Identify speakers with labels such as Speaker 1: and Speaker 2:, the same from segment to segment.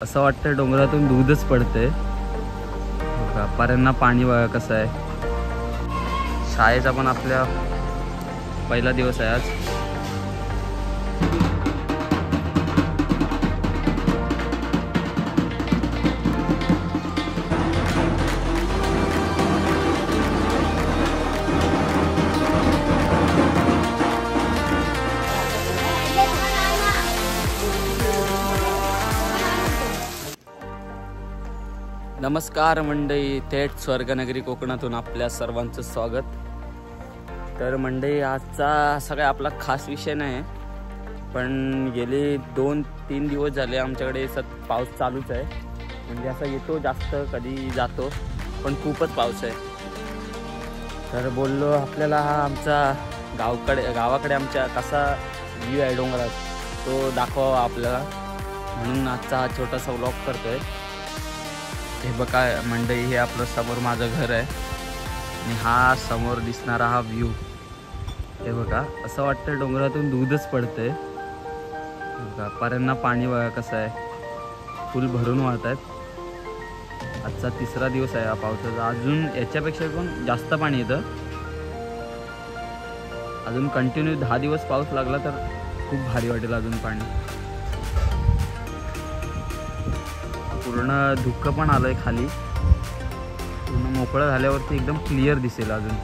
Speaker 1: असं वाटतं डोंगरातून दूधच पडतंय. पाऱ्यांना पाणी बघा कसं आहे. शाळेचा पण आपल्या पहिला दिवस आहे आज. नमस्कार मंडळी, थेट स्वर्गनगरी कोकणातून आपल्या सर्वांचं स्वागत. तर मंडळी, आजचा सगळा आपला खास विषय नाही, पण गेले 2-3 दिवस झाले आमच्याकडे पाऊस चालूच आहे. म्हणजे असा येतो जास्त, कधी जातो, पण खूपच पाऊस आहे. तर बोललो आपल्याला हा आमचा गावाकडे आमच्या कसा व्ह्यू आहे डोंगरात, तो दाखवावा आपल्याला, म्हणून आजचा हा छोटासा व्लॉग करतोय. हे बघा मंडळी, हे आपलं समोर माझं घर आहे आणि हा समोर दिसणारा हा व्ह्यू. हे बघा, असं वाटतं डोंगरातून दूधच पडतंय. बघा पाऱ्यांना पाणी बघा कसं आहे, फुल भरून वाहत आहेत. आजचा 3रा दिवस आहे हा पावसाचा. अजून याच्यापेक्षा पण जास्त पाणी येतं. अजून कंटिन्यू 10 दिवस पाऊस लागला तर खूप भारी वाटेल अजून पाणी. पूर्ण धुकं पण आलंय खाली, पूर्ण मोकळं झाल्यावरती एकदम क्लिअर दिसेल अजून.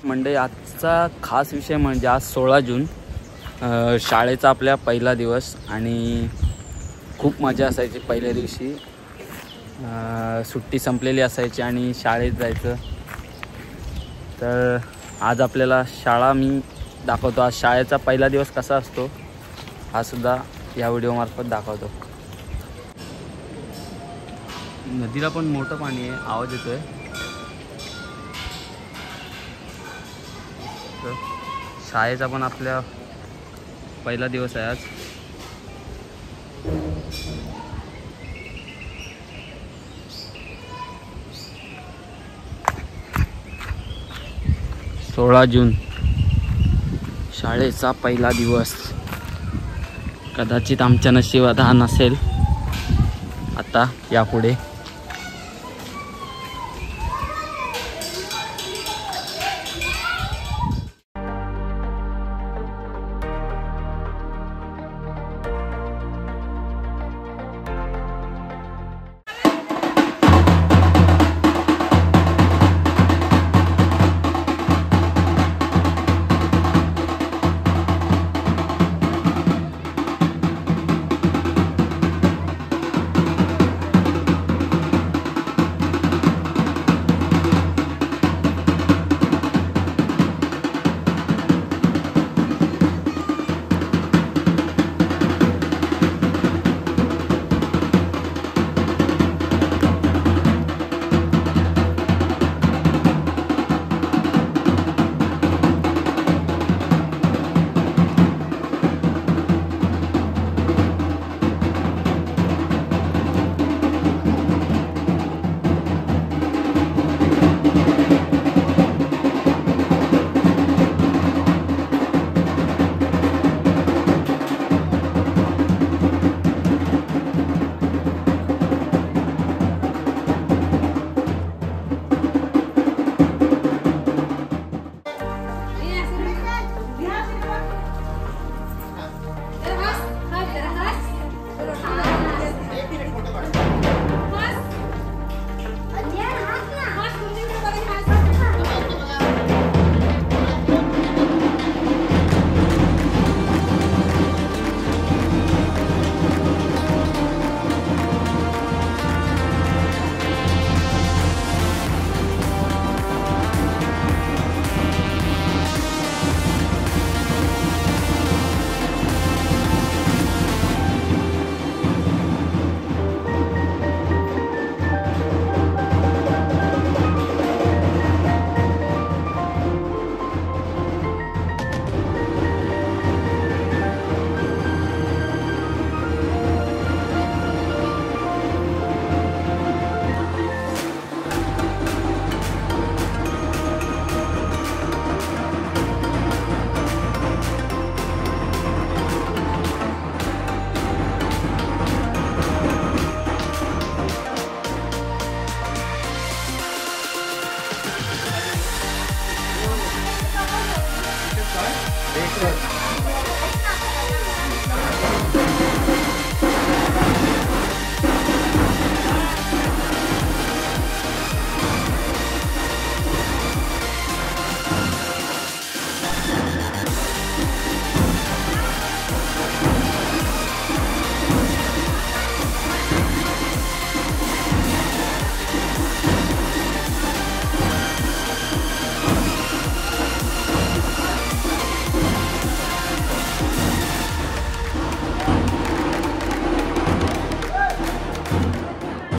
Speaker 1: म्हणजे आजचा खास विषय म्हणजे आज 16 जून, शाळेचा आपल्या पहिला दिवस, आणि खूप मजा असायची पहिल्या दिवशी. सुट्टी संपलेली असायची आणि शाळेत जायचं. तर आज आपल्याला शाळा मी दाखवतो. आज शाळेचा पहिला दिवस कसा असतो हा सुद्धा या व्हिडिओमार्फत दाखवतो. नदीला पण मोठं पाणी आहे, आवाज येतोय. तर शाळेचा पण आपल्या पहिला दिवस आहे आज. सोळा जून, शाळेचा पहिला दिवस. कदाचित आमच्या नशिबात हा नसेल आता यापुढे.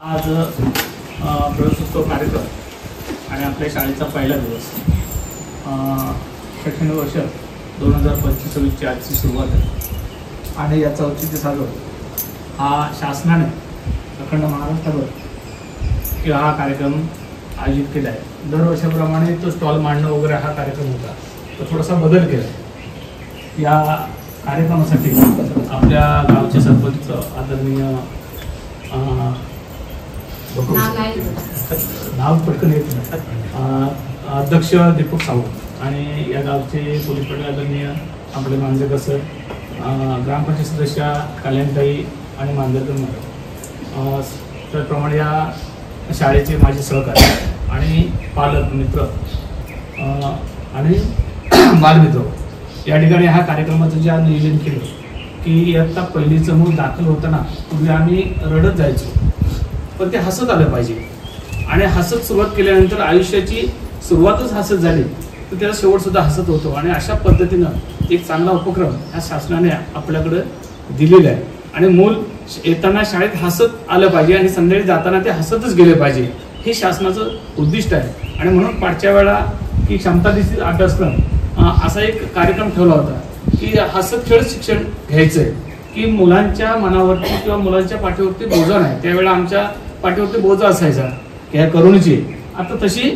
Speaker 2: आज प्रवेशोत्सव कार्यक्रम आणि आपल्या शाळेचा पहिला दिवस, शैक्षणिक वर्ष 2025-26ची आजची सुरुवात आहे आणि याचं औचित्य साधून हा शासनाने अखंड महाराष्ट्रावर किंवा हा कार्यक्रम आयोजित केला आहे। दरवर्षाप्रमाणे तो स्टॉल मांडणं वगैरे हा कार्यक्रम होता, तो थोडासा बदल केला। या कार्यक्रमासाठी आपल्या गावचे सरपंच आदरणीय नाव पटकन येत नाही, अध्यक्ष दीपक सावंत आणि या गावचे पोलीस पाटील आदरणीय आपले मांजरेकर सर, ग्रामपंचायत सदस्य कल्याणताई आणि मांजरेकर मॅडम, त्याप्रमाणे या शाळेचे माझे सहकारी आणि पालक मित्र आणि बालमित्र या ठिकाणी ह्या कार्यक्रमाचं जे नियोजन केलं की इयत्ता पहिलीचं मूळ दाखल होताना पूर्वी आम्ही रडत जायचो, पण ते हसत आलं पाहिजे आणि हसत सुरुवात केल्यानंतर आयुष्याची सुरुवातच हसत झाली तर त्याचा शेवट सुद्धा हसत होतो। आणि अशा पद्धतीनं एक चांगला उपक्रम या शासनाने आपल्याकडे दिलेला आहे आणि मूल येताना शाळेत हसत आलं पाहिजे आणि संध्याकाळी जाताना ते हसतच गेले पाहिजे, हे शासनाचं उद्दिष्ट आहे। आणि म्हणून पाठच्या वेळा की क्षमता दिसतील अभ्यासक्रम असा एक कार्यक्रम ठेवला होता की हसत खेळत शिक्षण घ्यायचं आहे, की मुलांच्या मनावरती किंवा मुलांच्या पाठीवरती बोजा नाही। त्यावेळेला आमच्या पाठीवरती बोजा असायचा की ह्या करुणीची, आता तशी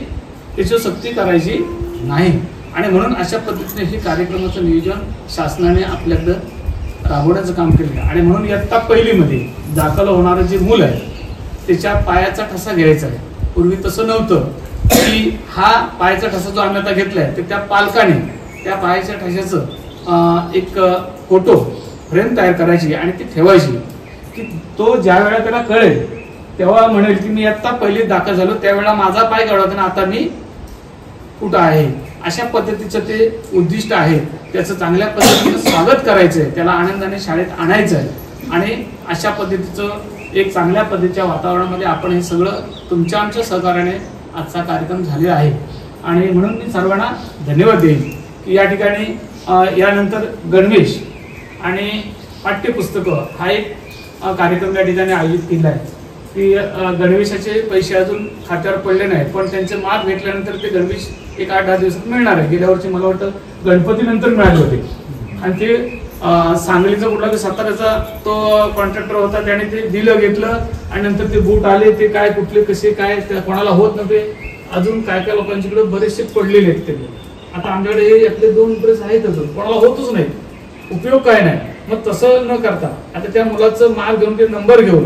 Speaker 2: त्याची सक्ती करायची नाही। आणि म्हणून अशा पद्धतीने हे कार्यक्रमाचं नियोजन शासनाने आपल्याकडं राबवण्याचं काम केलं आहे। आणि म्हणून इयत्ता पहिलीमध्ये दाखल होणारं जे मूल आहे त्याच्या पायाचा ठसा घ्यायचा आहे। पूर्वी तसं नव्हतं की हा पायाचा ठसा जो आम्ही आता घेतलाय तर त्या पालकाने त्या पायाच्या ठशाचं एक फोटो फ्रेम तयार करायची आणि ती ठेवायची की तो ज्या वेळा त्याला कळेल तेव्हा म्हणेल की मी आता पहिली दाखल झालो, त्यावेळेला माझा पाय कळवत ना आता मी कुठं आहे। अशा पद्धतीचं ते उद्दिष्ट आहे, त्याचं चांगल्या पद्धतीनं स्वागत करायचंय, त्याला आनंदाने शाळेत आणायचं आहे। आणि अशा पद्धतीचं एक चांगल्या पद्धतीच्या वातावरणामध्ये आपण हे सगळं तुमच्या आमच्या सहकार्याने आजचा कार्यक्रम झालेला आहे। आणि म्हणून मी सर्वांना धन्यवाद देईन की या ठिकाणी यानंतर गणवेश आणि पाठ्यपुस्तकं हा एक कार्यक्रम या ठिकाणी आयोजित केला आहे की गणवेशाचे पैसे अजून खात्यावर पडले नाही, पण त्यांचे मार्क घेतल्यानंतर ते गणवेश एक 8-10 दिवसात मिळणार आहे। गेल्या वर्षी मला वाटतं गणपती नंतर मिळाले होते आणि ते सांगलीचा कुठला साताऱ्याचा तो कॉन्ट्रॅक्टर होता, त्याने ते दिलं घेतलं आणि नंतर ते बूट आले, ते काय कुठले कसे काय कोणाला होत नव्हते, अजून काय काय लोकांच्याकडे बरेचसे पडलेले आहेत ते। आता आमच्याकडे यातले 2 ड्रेस आहेत अजून, कोणाला होतच नाही, उपयोग काय नाही। मग तसं न करता आता त्या मुलाचं मार्क घेऊन ते नंबर घेऊन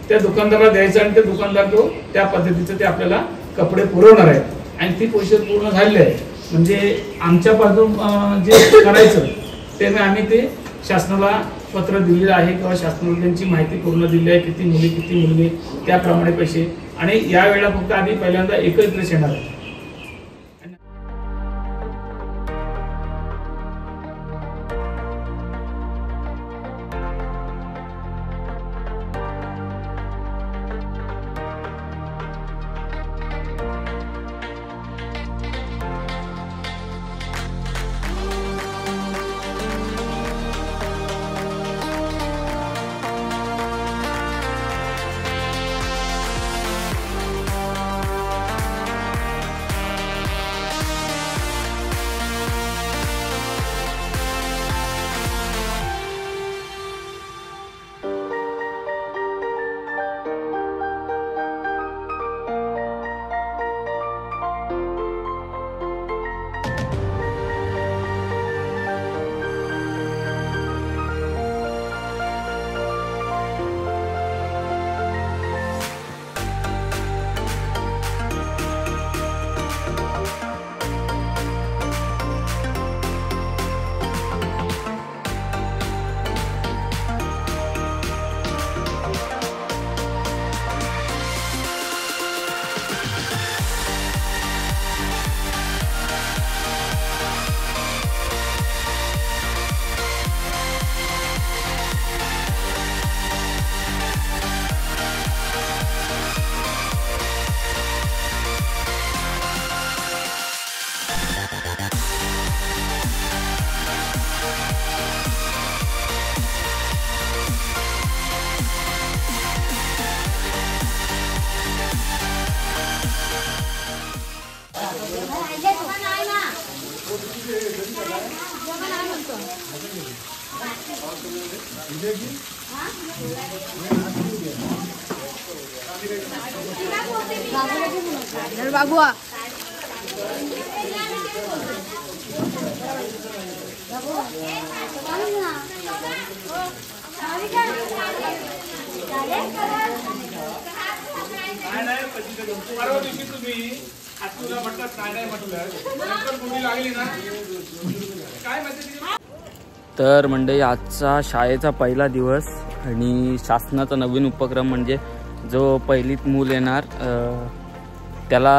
Speaker 2: त्या दुकानदाराला द्यायचं आणि ते दुकानदार तो त्या पद्धतीचं ते आपल्याला कपडे पुरवणार आहे आणि ती प्रोसेस पूर्ण झालेली आहे। म्हणजे आमच्या पासून जे करायचं ते आम्ही ते शासनाला पत्र दिलेलं आहे किंवा शासनाला त्यांची माहिती पूर्ण दिली आहे, किती मुली किती मुलगे त्याप्रमाणे पैसे। आणि यावेळेला फक्त आधी पहिल्यांदा एकच ड्रेस येणार आहे।
Speaker 3: बाबुआ
Speaker 2: परवा दिवशी तुम्ही हातूला म्हटलं नाही म्हटलं मुली लागली ना काय माहिती.
Speaker 1: तर मंडळी आजचा शाळेचा पहिला दिवस आणि शासनाचा नवीन उपक्रम म्हणजे जो पहिलीत मूल येणार त्याला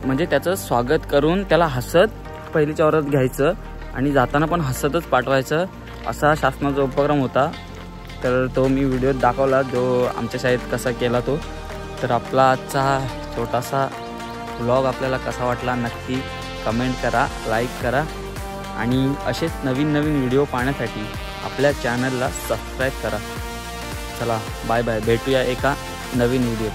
Speaker 1: म्हणजे त्याचं स्वागत करून त्याला हसत पहिलीच्या वर्गात घ्यायचं आणि जाताना पण हसतच पाठवायचं असा शासनाचा उपक्रम होता. तर तो मी व्हिडिओत दाखवला जो आमच्या शाळेत कसा केला तो. तर आपला आजचा छोटासा व्लॉग आपल्याला कसा वाटला नक्की कमेंट करा, लाईक करा आणि असेच नवीन नवीन व्हिडिओ पाहण्यासाठी आपल्या चॅनलला सबस्क्राईब करा. चला बाय बाय, भेटूया एका नवीन व्हिडिओ.